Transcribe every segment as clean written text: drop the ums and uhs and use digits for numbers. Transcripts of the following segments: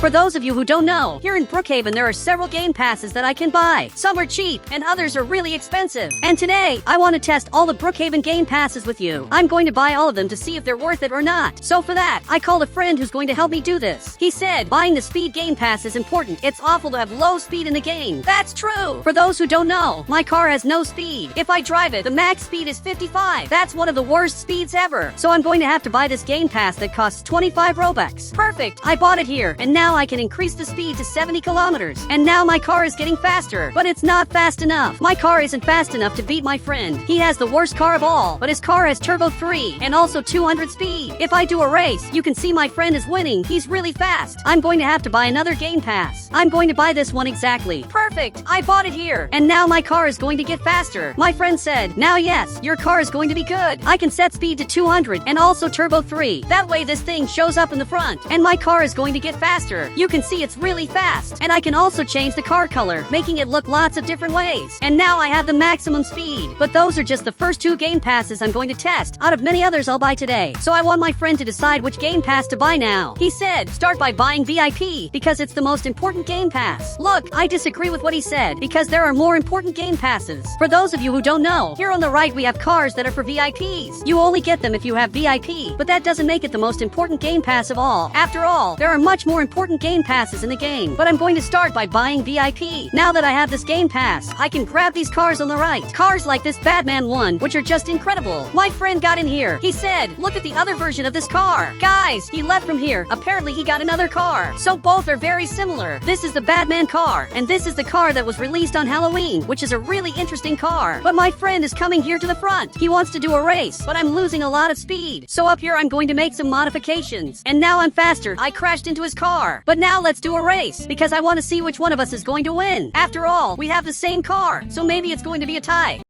For those of you who don't know, here in Brookhaven there are several game passes that I can buy. Some are cheap, and others are really expensive. And today, I want to test all the Brookhaven game passes with you. I'm going to buy all of them to see if they're worth it or not. So for that, I called a friend who's going to help me do this. He said, buying the speed game pass is important. It's awful to have low speed in the game. That's true! For those who don't know, my car has no speed. If I drive it, the max speed is 55. That's one of the worst speeds ever. So I'm going to have to buy this game pass that costs 25 Robux. Perfect! I bought it here, and now I can increase the speed to 70 kilometers. And now my car is getting faster. But it's not fast enough. My car isn't fast enough to beat my friend. He has the worst car of all, but his car has turbo 3 and also 200 speed. If I do a race, you can see my friend is winning. He's really fast. I'm going to have to buy another game pass. I'm going to buy this one exactly. Perfect! I bought it here. And now my car is going to get faster. My friend said, now yes, your car is going to be good. I can set speed to 200 and also turbo 3. That way this thing shows up in the front. And my car is going to get faster. You can see it's really fast. And I can also change the car color, making it look lots of different ways. And now I have the maximum speed. But those are just the first 2 game passes I'm going to test, out of many others I'll buy today. So I want my friend to decide which game pass to buy now. He said, start by buying VIP, because it's the most important game pass. Look, I disagree with what he said, because there are more important game passes. For those of you who don't know, here on the right we have cars that are for VIPs. You only get them if you have VIP, but that doesn't make it the most important game pass of all. After all, there are much more important game passes in the game, but I'm going to start by buying VIP. Now that I have this game pass, I can grab these cars on the right. Cars like this Batman one, which are just incredible. My friend got in here. He said, look at the other version of this car. Guys, he left from here. Apparently he got another car. So both are very similar. This is the Batman car, and this is the car that was released on Halloween, which is a really interesting car. But my friend is coming here to the front. He wants to do a race, but I'm losing a lot of speed. So up here I'm going to make some modifications. And now I'm faster. I crashed into his car. But now let's do a race, because I want to see which one of us is going to win. After all, we have the same car, so maybe it's going to be a tie.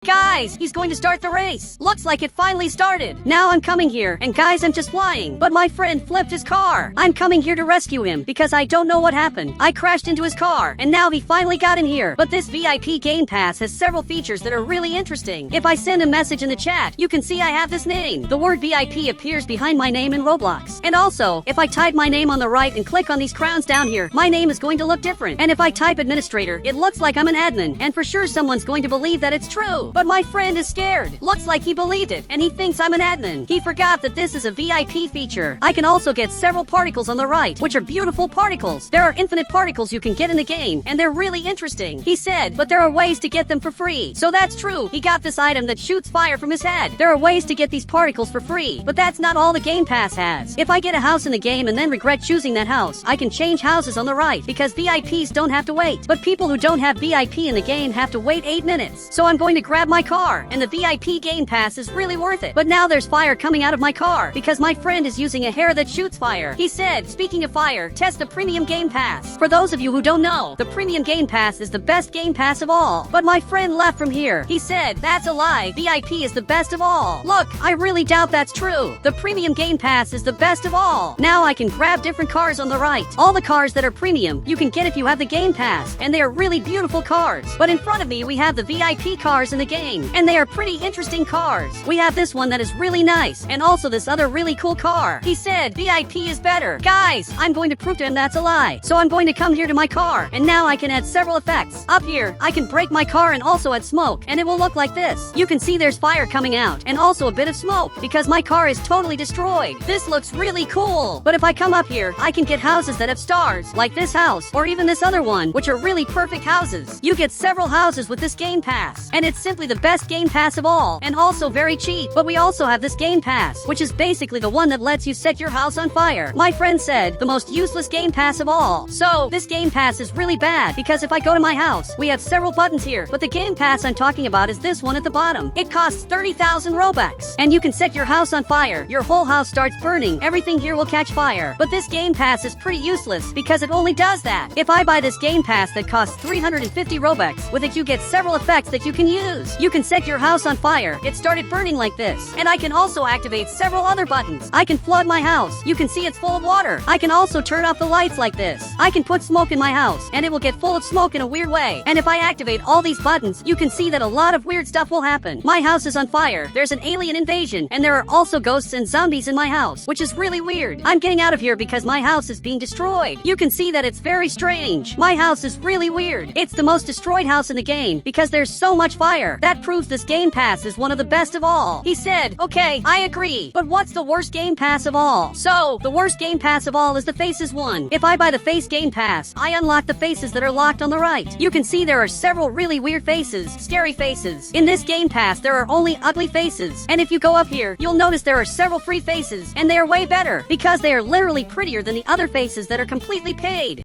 Guys, he's going to start the race. Looks like it finally started. Now I'm coming here, and guys, I'm just flying. But my friend flipped his car. I'm coming here to rescue him, because I don't know what happened. I crashed into his car, and now he finally got in here. But this VIP game pass has several features that are really interesting. If I send a message in the chat, you can see I have this name. The word VIP appears behind my name in Roblox. And also, if I type my name on the right and click on these crowns down here, my name is going to look different. And if I type administrator, it looks like I'm an admin. And for sure someone's going to believe that it's true. But my friend is scared. Looks like he believed it, and he thinks I'm an admin. He forgot that this is a VIP feature. I can also get several particles on the right, which are beautiful particles. There are infinite particles you can get in the game, and they're really interesting. He said, but there are ways to get them for free. So that's true. He got this item that shoots fire from his head. There are ways to get these particles for free, but that's not all the Game Pass has. If I get a house in the game and then regret choosing that house, I can change houses on the right, because VIPs don't have to wait. But people who don't have VIP in the game have to wait 8 minutes. So I'm going to grab my car, and the VIP game pass is really worth it. But now there's fire coming out of my car, because my friend is using a hair that shoots fire. He said, speaking of fire, test the premium game pass. For those of you who don't know, the premium game pass is the best game pass of all. But my friend left from here. He said, that's a lie. VIP is the best of all. Look, I really doubt that's true. The premium game pass is the best of all. Now I can grab different cars on the right. All the cars that are premium, you can get if you have the game pass, and they are really beautiful cars. But in front of me we have the VIP cars in the game, and they are pretty interesting cars. We have this one that is really nice, and also this other really cool car. He said VIP is better. Guys, I'm going to prove to him that's a lie. So I'm going to come here to my car, and now I can add several effects. Up here, I can break my car and also add smoke, and it will look like this. You can see there's fire coming out, and also a bit of smoke, because my car is totally destroyed. This looks really cool. But if I come up here, I can get houses that have stars, like this house, or even this other one, which are really perfect houses. You get several houses with this game pass, and it's simply the best game pass of all, and also very cheap. But we also have this game pass, which is basically the one that lets you set your house on fire. My friend said, the most useless game pass of all. So, this game pass is really bad, because if I go to my house, we have several buttons here, but the game pass I'm talking about is this one at the bottom. It costs 30,000 Robux, and you can set your house on fire. Your whole house starts burning. Everything here will catch fire. But this game pass is pretty useless, because it only does that. If I buy this game pass that costs 350 Robux, with it you get several effects that you can use. passes. You can set your house on fire. It started burning like this. And I can also activate several other buttons. I can flood my house. You can see it's full of water. I can also turn off the lights like this. I can put smoke in my house, and it will get full of smoke in a weird way. And if I activate all these buttons, you can see that a lot of weird stuff will happen. My house is on fire. There's an alien invasion, and there are also ghosts and zombies in my house, which is really weird. I'm getting out of here because my house is being destroyed. You can see that it's very strange. My house is really weird. It's the most destroyed house in the game because there's so much fire. That proves this Game Pass is one of the best of all. He said, okay, I agree. But what's the worst Game Pass of all? So, the worst Game Pass of all is the Faces one. If I buy the Face Game Pass, I unlock the faces that are locked on the right. You can see there are several really weird faces, scary faces. In this Game Pass, there are only ugly faces. And if you go up here, you'll notice there are several free faces, and they are way better because they are literally prettier than the other faces that are completely paid.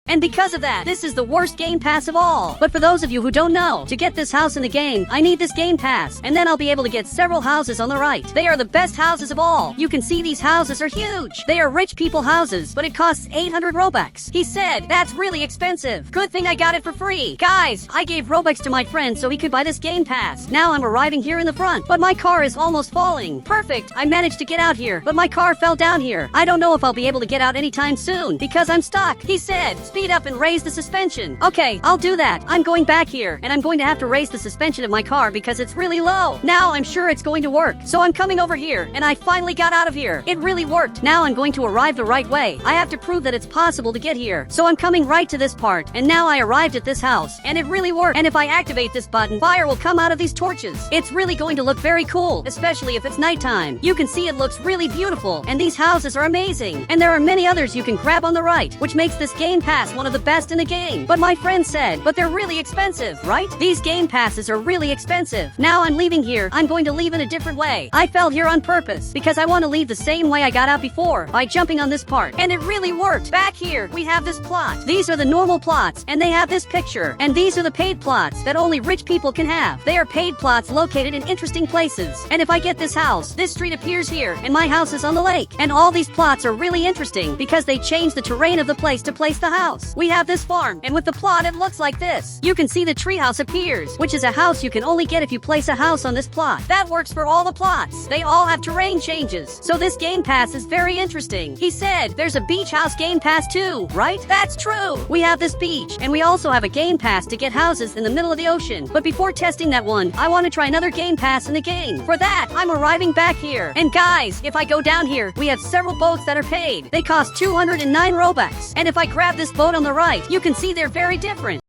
And because of that, this is the worst Game Pass of all. But for those of you who don't know, to get this house in the game, I need this Game Pass, and then I'll be able to get several houses on the right. They are the best houses of all. You can see these houses are huge. They are rich people houses, but it costs 800 Robux. He said, that's really expensive. Good thing I got it for free. Guys, I gave Robux to my friend so he could buy this Game Pass. Now I'm arriving here in the front, but my car is almost falling. Perfect, I managed to get out here, but my car fell down here. I don't know if I'll be able to get out anytime soon, because I'm stuck. He said, speed up and raise the suspension. Okay, I'll do that. I'm going back here, and I'm going to have to raise the suspension of my car because it's really low. Now I'm sure it's going to work. So I'm coming over here, and I finally got out of here. It really worked. Now I'm going to arrive the right way. I have to prove that it's possible to get here. So I'm coming right to this part, and now I arrived at this house, and it really worked. And if I activate this button, fire will come out of these torches. It's really going to look very cool, especially if it's nighttime. You can see it looks really beautiful, and these houses are amazing. And there are many others you can grab on the right, which makes this Game Pass one of the best in the game. But my friend said, but they're really expensive, right? These Game Passes are really expensive. Now I'm leaving here. I'm going to leave in a different way. I fell here on purpose because I want to leave the same way I got out before, by jumping on this part. And it really worked. Back here, we have this plot. These are the normal plots, and they have this picture. And these are the paid plots that only rich people can have. They are paid plots located in interesting places. And if I get this house, this street appears here, and my house is on the lake. And all these plots are really interesting because they change the terrain of the place to place the house. We have this farm, and with the plot it looks like this. You can see the treehouse appears, which is a house you can only get if you place a house on this plot. That works for all the plots. They all have terrain changes. So this Game Pass is very interesting. He said there's a beach house Game Pass too, right? That's true. We have this beach, and we also have a Game Pass to get houses in the middle of the ocean. But before testing that one, I want to try another Game Pass in the game. For that, I'm arriving back here. And guys, if I go down here, we have several boats that are paid. They cost 209 Robux. And if I grab this boat on the right, you can see they're very different.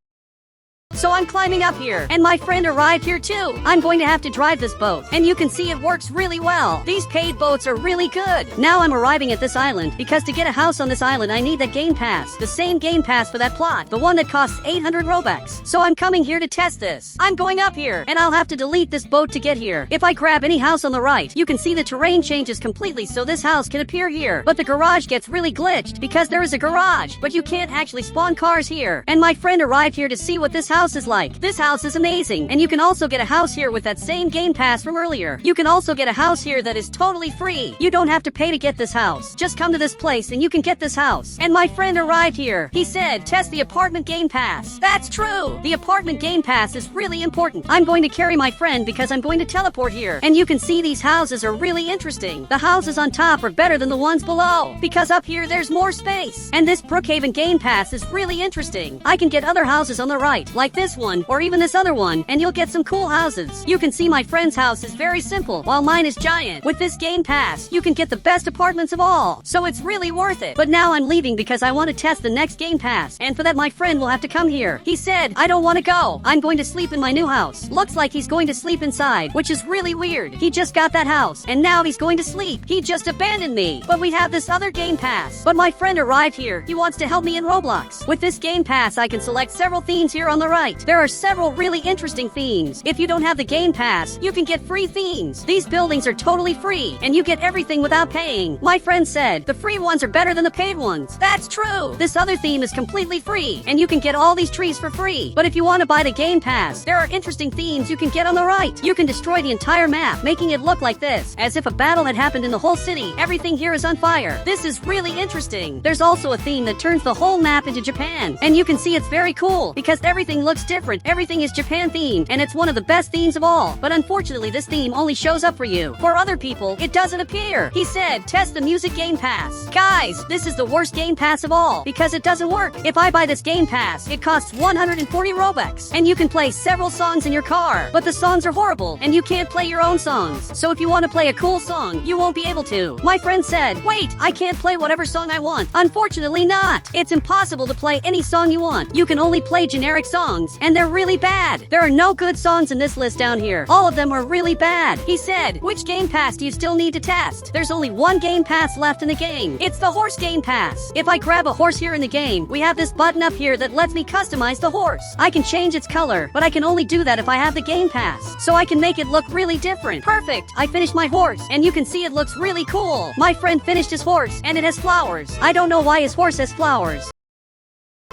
So I'm climbing up here, and my friend arrived here too. I'm going to have to drive this boat, and you can see it works really well. These paid boats are really good. Now I'm arriving at this island, because to get a house on this island I need that Game Pass. The same Game Pass for that plot, the one that costs 800 Robux. So I'm coming here to test this. I'm going up here, and I'll have to delete this boat to get here. If I grab any house on the right, you can see the terrain changes completely so this house can appear here. But the garage gets really glitched, because there is a garage, but you can't actually spawn cars here. And my friend arrived here to see what this house is like. This house is amazing, and you can also get a house here with that same Game Pass from earlier. You can also get a house here that is totally free. You don't have to pay to get this house. Just come to this place and you can get this house. And my friend arrived here. He said, test the apartment Game Pass. That's true. The apartment Game Pass is really important. I'm going to carry my friend because I'm going to teleport here. And you can see these houses are really interesting. The houses on top are better than the ones below, because up here there's more space. And this Brookhaven Game Pass is really interesting. I can get other houses on the right, like this one, or even this other one, and you'll get some cool houses. You can see my friend's house is very simple, while mine is giant. With this Game Pass, you can get the best apartments of all, so it's really worth it. But now I'm leaving because I want to test the next Game Pass, and for that my friend will have to come here. He said, I don't want to go. I'm going to sleep in my new house. Looks like he's going to sleep inside, which is really weird. He just got that house, and now he's going to sleep. He just abandoned me. But we have this other Game Pass. But my friend arrived here. He wants to help me in Roblox. With this Game Pass, I can select several themes here on the right. There are several really interesting themes. If you don't have the Game Pass, you can get free themes. These buildings are totally free, and you get everything without paying. My friend said, the free ones are better than the paid ones. That's true. This other theme is completely free, and you can get all these trees for free. But if you want to buy the Game Pass, there are interesting themes you can get on the right. You can destroy the entire map, making it look like this, as if a battle had happened in the whole city. Everything here is on fire. This is really interesting. There's also a theme that turns the whole map into Japan, and you can see it's very cool, because everything looks looks different. Everything is Japan themed, and it's one of the best themes of all. But unfortunately, this theme only shows up for you. For other people, it doesn't appear. He said, test the music Game Pass. Guys, this is the worst Game Pass of all, because it doesn't work. If I buy this Game Pass, it costs 140 Robux, and you can play several songs in your car. But the songs are horrible, and you can't play your own songs. So if you want to play a cool song, you won't be able to. My friend said, wait, I can't play whatever song I want. Unfortunately not. It's impossible to play any song you want. You can only play generic songs, and they're really bad. There are no good songs in this list down here. All of them are really bad. He said, which Game Pass do you still need to test? There's only one Game Pass left in the game. It's the Horse Game Pass. If I grab a horse here in the game, we have this button up here that lets me customize the horse. I can change its color, but I can only do that if I have the Game Pass. So I can make it look really different. Perfect. I finished my horse, and you can see it looks really cool. My friend finished his horse, and it has flowers. I don't know why his horse has flowers.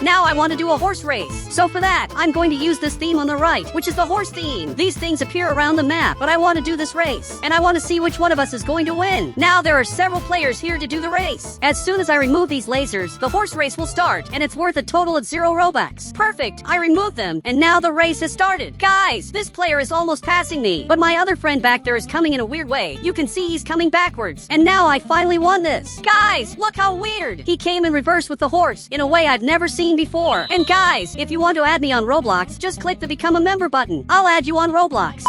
Now I want to do a horse race. So for that, I'm going to use this theme on the right, which is the horse theme. These things appear around the map, but I want to do this race, and I want to see which one of us is going to win. Now there are several players here to do the race. As soon as I remove these lasers, the horse race will start, and it's worth a total of 0 Robux. Perfect, I removed them, and now the race has started. Guys, this player is almost passing me, but my other friend back there is coming in a weird way. You can see he's coming backwards, and now I finally won this. Guys, look how weird. He came in reverse with the horse, in a way I've never seen before. And guys, if you want to add me on Roblox, just click the become a member button. I'll add you on Roblox.